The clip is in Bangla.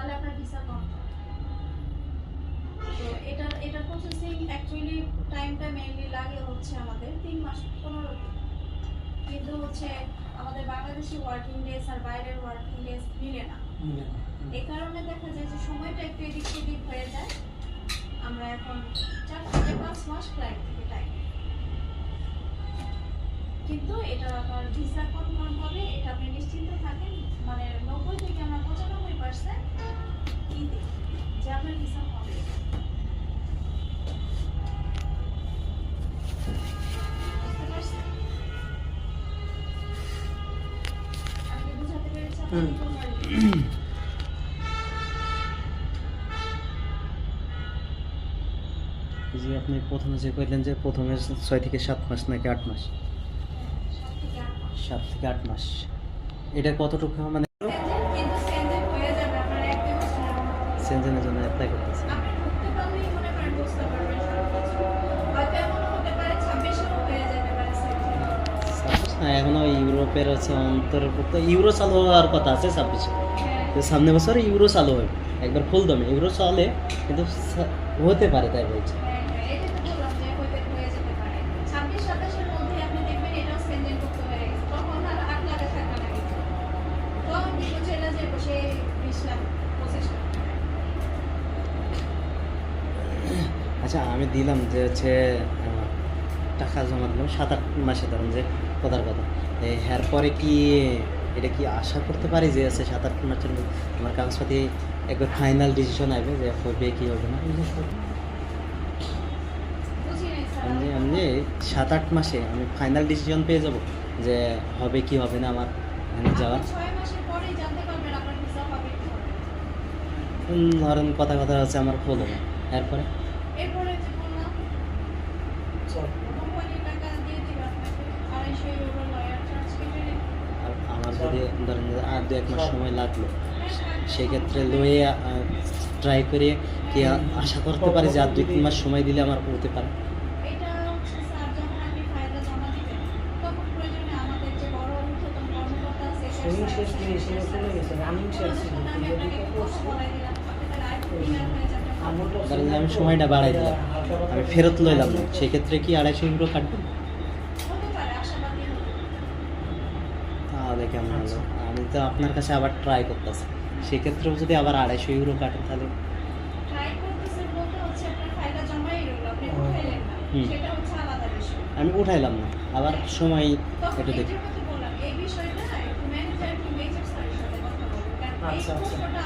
তাহলে আপনার ভিসা কনফার্ম। তো এটা প্রসেসিং অ্যাকচুয়ালি টাইমটা মেইনলি লাগে হচ্ছে আমাদের 3 মাস 15 দিন, কিন্তু হচ্ছে আমাদের বাংলাদেশি ওয়ার্কিং ডেজ আর বাইরের ওয়ার্কিং ডেজ মিলে না। এই কারণে দেখা যায় যে সময়টা একটু এদিক সেদিক হয়ে যায়। আমরা এখন 4 থেকে 5 মাস ক্লায়েন্ট থেকে টাইম, কিন্তু এটা আপনার ভিসা কনফার্ম হবে, এটা আপনি নিশ্চিন্ত থাকেন। মানে 90 থেকে আমরা 95% যে আপনার ভিসা হবে। বুঝতে পারছেন? আমি বুঝাতে পেরেছি আপনাকে? জি, আপনি প্রথমে যে কইলেন যে প্রথমে 6 থেকে 7 মাস নাকি 8 মাস? 7 থেকে 8 মাস। এটা কতটুকু মানে কিন্তু সেন্ডেড হয়ে যাবে আপনার 1 বছরের মধ্যে। সেনজেনের জন্য অ্যাপ্লাই করতেছে? আপনি ঢুকতে পারলেই মনে করেন বুঝতে পারবেন সবকিছু। হয়তো এমনও হতে পারে 26 হয়ে যেতে পারে সেন্ডেড। 26 না, এখনো ইউরোপের হচ্ছে অন্তর্ভুক্ত, ইউরো চালু হওয়ার কথা আছে 26। তো সামনের বছর ইউরো চালু হবে একবার ফুল দমে, ইউরো চলে কিন্তু হতে পারে তাই বলছে। এটা তো বললাম যে হয়ে যেতে পারে 26-27 এর মধ্যে আপনি দেখবেন এটাও সেন্ডেড করতে হয়ে গেছে। তখন আর 8 লাখ টাকা লাগে, তখন কিন্তু চলে যায় বসে 20 লাখ 25 লাখ। আচ্ছা, আমি দিলাম যে হচ্ছে টাকা জমা দিলাম 7-8 মাসে, ধরুন যে কথার কথা এর পরে কি এটা কি আশা করতে পারি যে আছে 7-8 মাসের মধ্যে আমার কাগজপাতি একবার ফাইনাল ডিসিশন আসবে যে হবে কি হবে না? বুঝি নাই স্যার। আমি 7-8 মাসে আমি ফাইনাল ডিসিশন পেয়ে যাব যে হবে কি হবে না আমার এখানে যাওয়া? আপনি 6 মাসের পরেই জানতে পারবেন আপনার ভিসা হবে কি হবে না। ধরেন কথা কথা হচ্ছে আমার ফুল হবে, এরপরে এরপরে যে বললাম কোম্পানির টাকা দিয়ে দিবে আপনাকে 250 ইউরো লয়ার চার্জ কেটে নেবে। আর আমার যদি ধরেন যে আর 2-1 মাস সময় লাগলো, সেই ক্ষেত্রে লয়ে ট্রাই করে কি আশা করতে পারি যে আর 2-3 মাস সময় দিলে আমার হতে পারে? এটা হচ্ছে স্যার যখন আপনি ফাইলটা জমা দিবেন তখন প্রয়োজনে আমাদের যে বড় ঊর্ধ্বতন কর্মকর্তা আছে সুইং শেষ দিয়ে এসে চলে গেছে, রানিং শেষ ছিল, আমি আপনাকে কথা বলাই দিলাম, আপনি তাহলে আরেকটু ক্লিয়ার হয়ে যাবে। ধরেন যে আমি সময়টা বাড়াই দিলাম, আমি ফেরত লইলাম না, সেই ক্ষেত্রে কি 250 ইউরো কাটবে? হতে পারে, আশাবাদী হতে পারে। তাহলে কেমন হলো? আমি তো আপনার কাছে আবার ট্রাই করতেছি, সেক্ষেত্রেও যদি আবার 250 ইউরো কাটে তাহলে? ট্রাই করতেছেন বলতে হচ্ছে আপনার ফাইলটা জমাই রইল, আপনি উঠাইলেন না, সেটা হচ্ছে আলাদা বিষয়। আমি উঠাইলাম না, আবার সময় তখন একটু দেখি। এটার কথা বললাম, এই বিষয়টা একটু ম্যানেজার কি মেজর স্যারের সাথে কথা বলবেন, কারণ এই প্রশ্নটা